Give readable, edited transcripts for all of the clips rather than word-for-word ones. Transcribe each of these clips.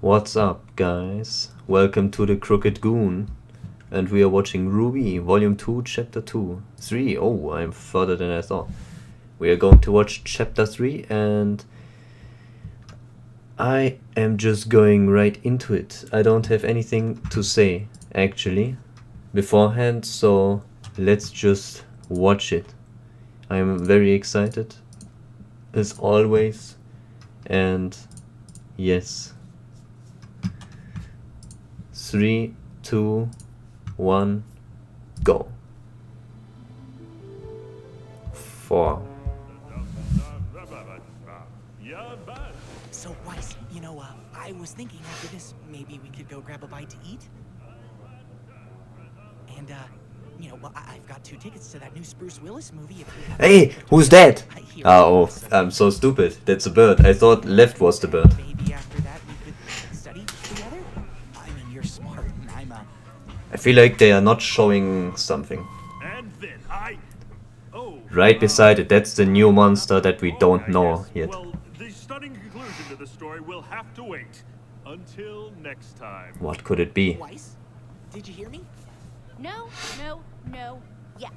What's up, guys? Welcome to the Crooked Goon, and we are watching RWBY Volume 2, Chapter 2. 3. Oh, I'm further than I thought. We are going to watch Chapter 3, and I am just going right into it. I don't have anything to say, actually, beforehand, so let's just watch it. I am very excited, as always, and yes. 3, 2, 1, go. 4. So, Weiss, I was thinking after this, maybe we could go grab a bite to eat? And, I've got 2 tickets to that new Bruce Willis movie. Hey, who's that? Oh, I'm so stupid. That's a bird. I thought left was the bird. Maybe after that we could study together? I mean, you're smart, and I'm I feel like they are not showing something. And then Right beside it, that's the new monster that we don't know yet. Well, the stunning conclusion to the story will have to wait until next time. What could it be? Weiss, did you hear me? No, yes.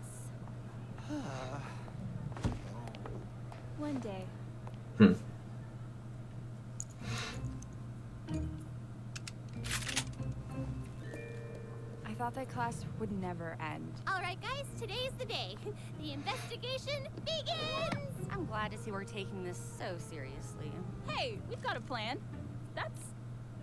One day. I thought that class would never end. All right, guys, today's the day. The investigation begins! I'm glad to see we're taking this so seriously. Hey, we've got a plan. That's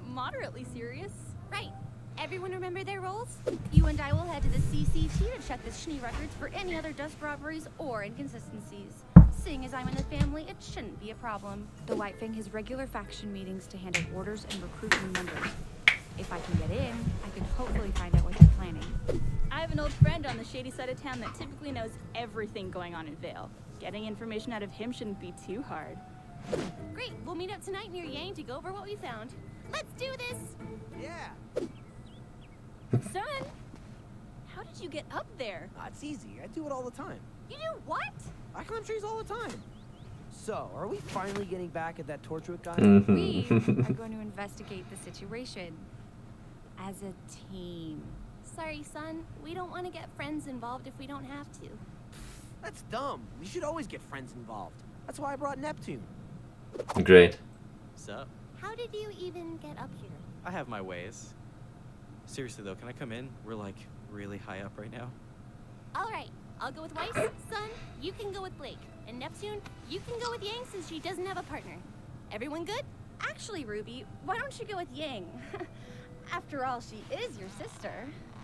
moderately serious. Right. Everyone remember their roles? You and I will head to the CCT to check the Schnee records for any other dust robberies or inconsistencies. Seeing as I'm in the family, it shouldn't be a problem. The White Fang has regular faction meetings to handle orders and recruit new members. If I can get in, I can hopefully find out what they're planning. I have an old friend on the shady side of town that typically knows everything going on in Vale. Getting information out of him shouldn't be too hard. Great, we'll meet up tonight near Yang to go over what we found. Let's do this! Yeah. Son, how did you get up there? It's easy. I do it all the time. You do what? I climb trees all the time. So, are we finally getting back at that torture guy? We are going to investigate the situation as a team. Sorry, son. We don't want to get friends involved if we don't have to. That's dumb. We should always get friends involved. That's why I brought Neptune. Great. Sup? How did you even get up here? I have my ways. Seriously though, can I come in? We're like really high up right now. All right, I'll go with Weiss. Son, you can go with Blake. And Neptune, you can go with Yang since she doesn't have a partner. Everyone good? Actually, Ruby, why don't you go with Yang? After all, she is your sister.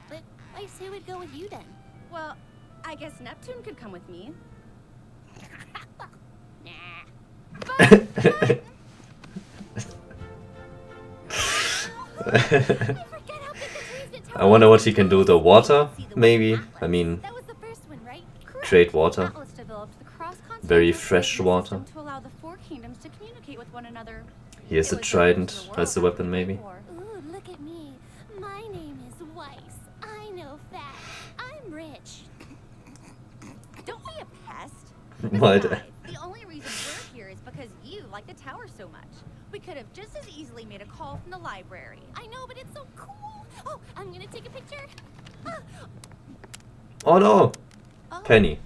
But Weiss, who would go with you then? Well, I guess Neptune could come with me. Nah. I wonder what he can do. The water, maybe? I mean, That was the first one, right? trade water. Atlas developed the cross-continental Very fresh trading water. system to allow the 4 kingdoms to communicate with one another. He has a It was the trident first in the as a world weapon, maybe. before. Ooh, look at me. My name is Weiss. I know facts. I'm rich. Don't be a pest. What? Besides, the only reason we're here is because you like the tower so much. We could have just as easily made a call from the library. I know, but it's so cool. Oh, I'm gonna take a picture. Ah. Oh no! Oh, Penny.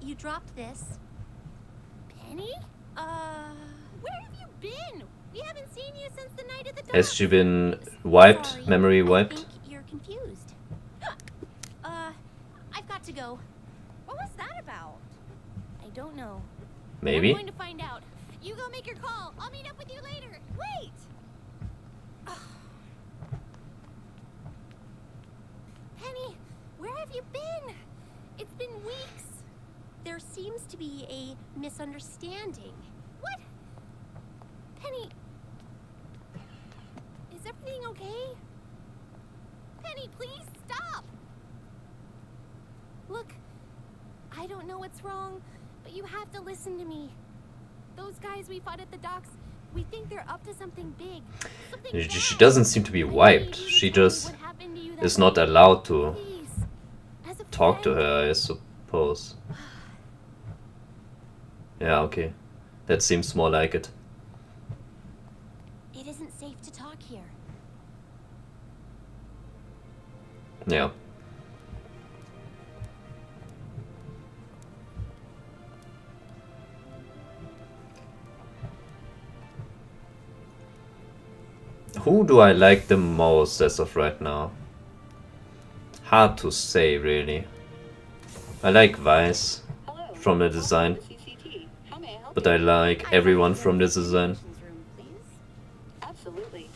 you dropped this. Penny? Where have you been? We haven't seen you since the night of the Has she been wiped? Sorry, Memory I wiped? think you're confused. I've got to go. What was that about? I don't know. Maybe? I'm going to find out. You go make your call. I'll meet up with you later. Wait! Penny, where have you been? It's been weeks. There seems to be a misunderstanding. What? Penny, is everything okay? Penny, please stop! Look, I don't know what's wrong, but you have to listen to me. Those guys we fought at the docks, we think they're up to something big. Something She bad. doesn't seem to be I need wiped. you to She tell me just what happened to you that is not night. allowed to Please. As a talk to friend. her, I suppose. Yeah, okay. That seems more like it. It isn't safe to talk here. Yeah. Who do I like the most as of right now? Hard to say, really. I like Vice from the design, but I like everyone from the design. Absolutely.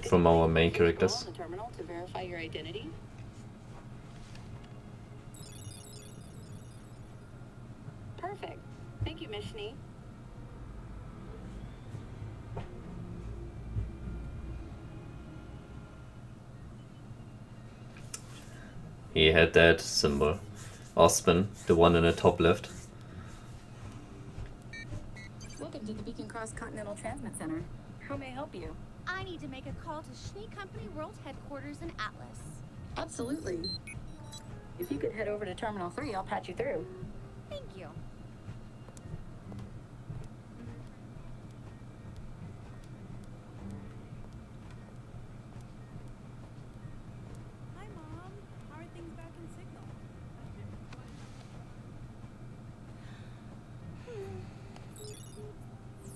From our main characters. The terminal to verify your identity. Perfect. Thank you, Miss Schnee. He had that symbol. Ospen, the one in the top left. Welcome to the Beacon Cross Continental Transmit Center. How may I help you? I need to make a call to Schnee Company World Headquarters in Atlas. Absolutely. If you could head over to Terminal 3, I'll patch you through. Thank you. Hi, Mom. How are things back in Signal?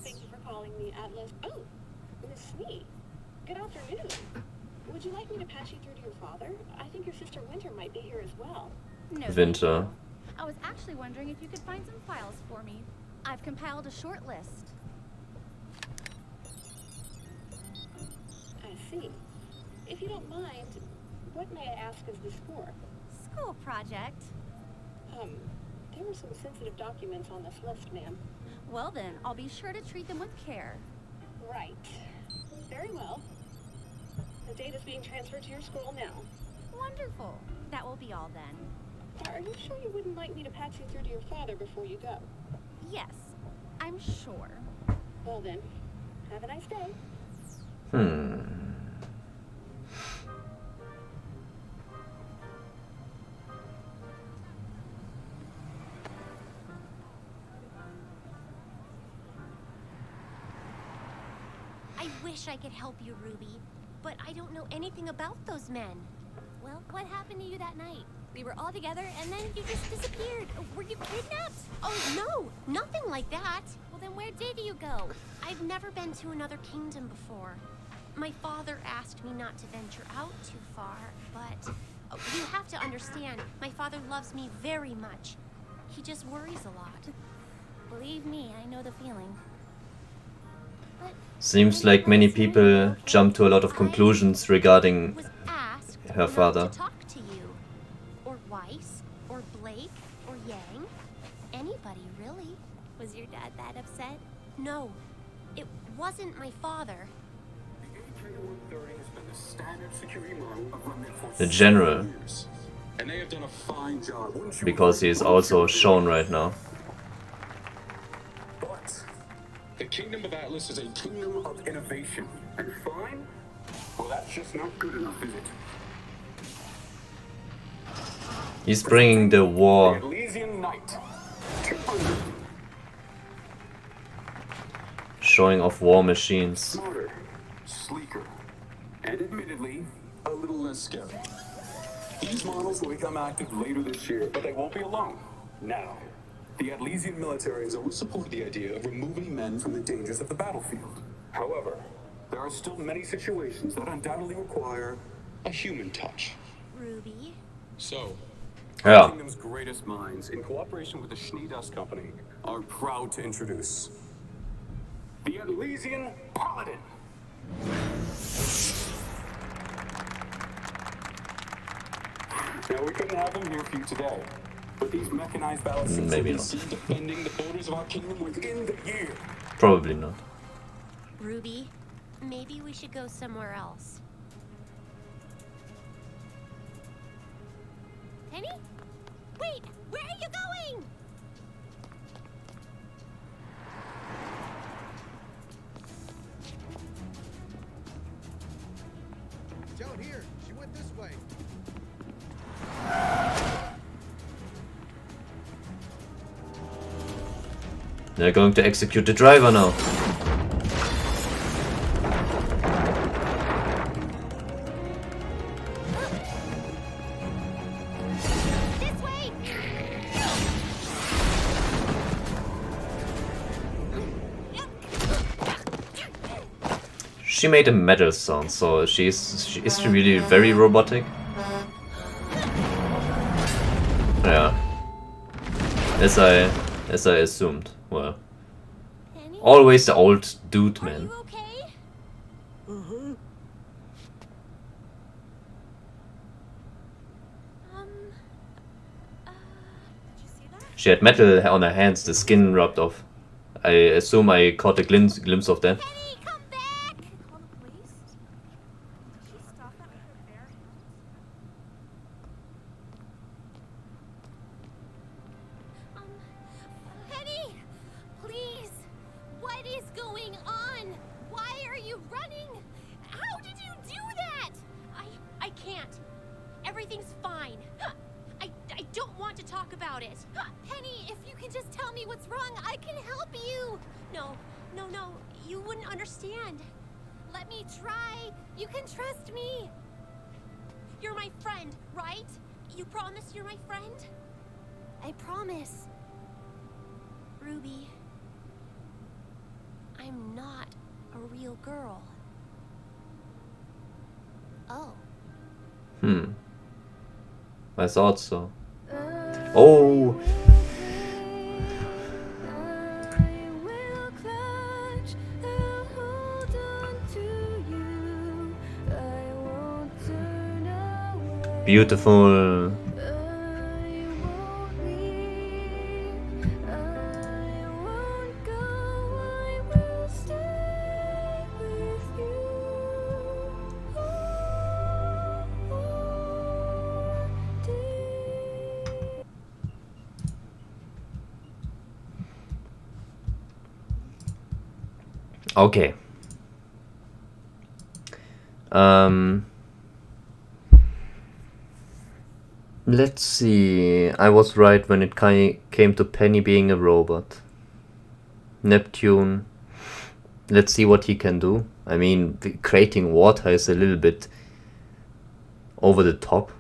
Thank you for calling the Atlas. Oh, Miss Schnee. Good afternoon. Would you like me to pass you through to your father? I think your sister Winter might be here as well. No, thank Winter. you. I was actually wondering if you could find some files for me. I've compiled a short list. I see. If you don't mind, what may I ask is this for? School project. There were some sensitive documents on this list, ma'am. Well then, I'll be sure to treat them with care. Right. Very well. The data's being transferred to your scroll now. Wonderful. That will be all then. Are you sure you wouldn't like me to patch you through to your father before you go? Yes, I'm sure. Well then, have a nice day. I wish I could help you, Ruby, but I don't know anything about those men. Well, what happened to you that night? We were all together and then you just disappeared. Were you kidnapped? Oh, no, nothing like that. Well, then where did you go? I've never been to another kingdom before. My father asked me not to venture out too far, but you have to understand, my father loves me very much. He just worries a lot. Believe me, I know the feeling. But Seems like many people jump to a lot of conclusions regarding was asked her not father. to talk to you, or Weiss, or Blake, or Yang, anybody really. Was your dad that upset? No, it wasn't my father. The general, And they have done a fine job, wouldn't you because he is also shown right now. But the Kingdom of Atlas is a kingdom of innovation. And fine? Well, that's just not good enough, is it? He's bringing the war. The Elysian Knight. 200. Showing off war machines. Smarter, sleeker, and admittedly, a little less scary. These models will become active later this year, but they won't be alone. Now, the Atlesian military has always supported the idea of removing men from the dangers of the battlefield. However, there are still many situations that undoubtedly require a human touch. Ruby? So, Yeah. the kingdom's greatest minds, in cooperation with the Schnee Dust Company, are proud to introduce the Atlesian Paladin. Now, we couldn't have him here for you today, but these mechanized battleships Maybe will be not. seen defending the borders of our kingdom within the year. Probably not. Ruby, maybe we should go somewhere else. Penny? Wait, where are you going? Joan, here. She went this way. They're going to execute the driver now. She made a metal sound, so is she really very robotic? Yeah. As I assumed. Well. Penny? Always the old dude, Are man. you okay? Did you see that? She had metal on her hands, the skin rubbed off. I assume I caught a glimpse of that. Penny, come back! Call the police? Did she stop that with her bare hands? Penny! Please! What is going on? Why are you running? How did you do that? I can't. Everything's fine. I don't want to talk about it. Penny, if you can just tell me what's wrong, I can help you. No, you wouldn't understand. Let me try. You can trust me. You're my friend, right? You promise you're my friend? I promise. Ruby, I'm not a real girl. Oh. I thought so. Oh! Beautiful. Okay. Let's see. I was right when it came to Penny being a robot. Neptune. Let's see what he can do. I mean, creating water is a little bit over the top.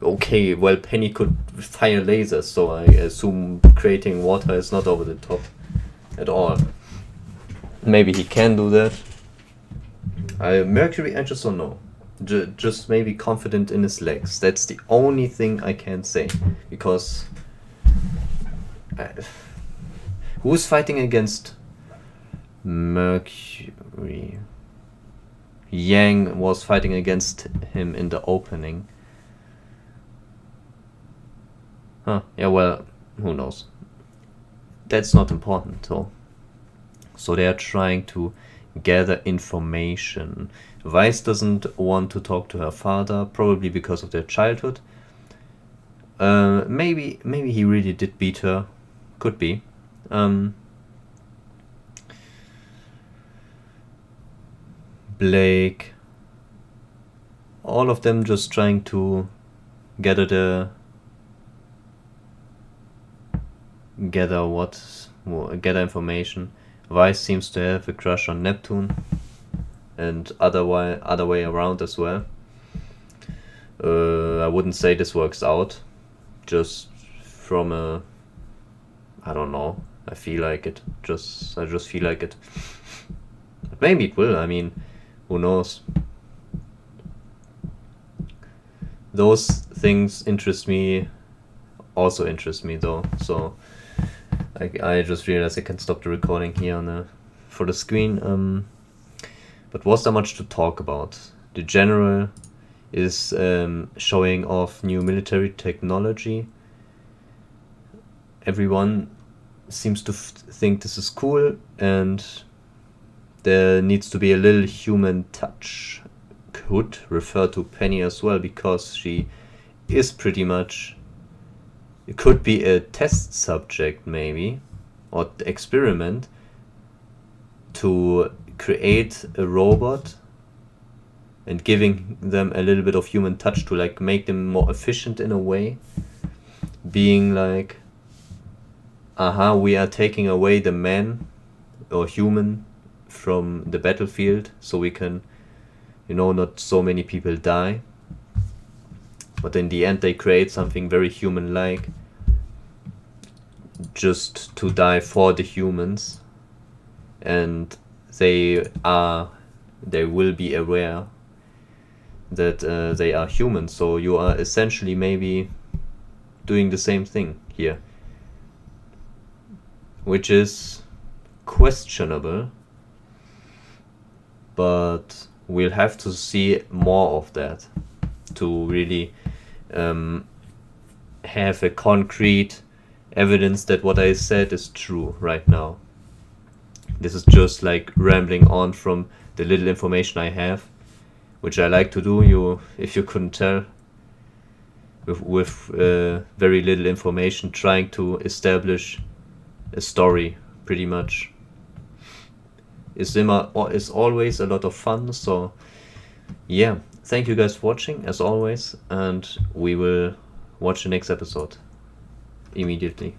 Okay, well, Penny could fire lasers, so I assume creating water is not over the top at all. Maybe he can do that. Mercury, I just don't know. Just maybe confident in his legs. That's the only thing I can say. Because who's fighting against Mercury? Yang was fighting against him in the opening. Huh, yeah, well, who knows. That's not important though. So they are trying to gather information. Weiss doesn't want to talk to her father, probably because of their childhood. Maybe he really did beat her. Could be. Blake. All of them just trying to gather information. Weiss seems to have a crush on Neptune, and other way around as well. I wouldn't say this works out, just from I don't know. I feel like it. I just feel like it. But maybe it will. I mean, who knows? Those things also interest me though. So I just realized I can stop the recording here for the screen. But was there much to talk about? The general is showing off new military technology. Everyone seems to think this is cool, and there needs to be a little human touch. Could refer to Penny as well, because she is pretty much... It could be a test subject maybe, or experiment to create a robot and giving them a little bit of human touch to like make them more efficient in a way, being like, aha, we are taking away the man or human from the battlefield so we can, not so many people die. But in the end they create something very human-like, just to die for the humans. And they are they will be aware that they are human. So you are essentially maybe doing the same thing here, which is questionable, but we'll have to see more of that to really have a concrete evidence that what I said is true right now. This is just like rambling on from the little information I have, which I like to do, if you couldn't tell, with very little information, trying to establish a story, pretty much. Is always a lot of fun. So yeah, thank you guys for watching as always, and we will watch the next episode immediately.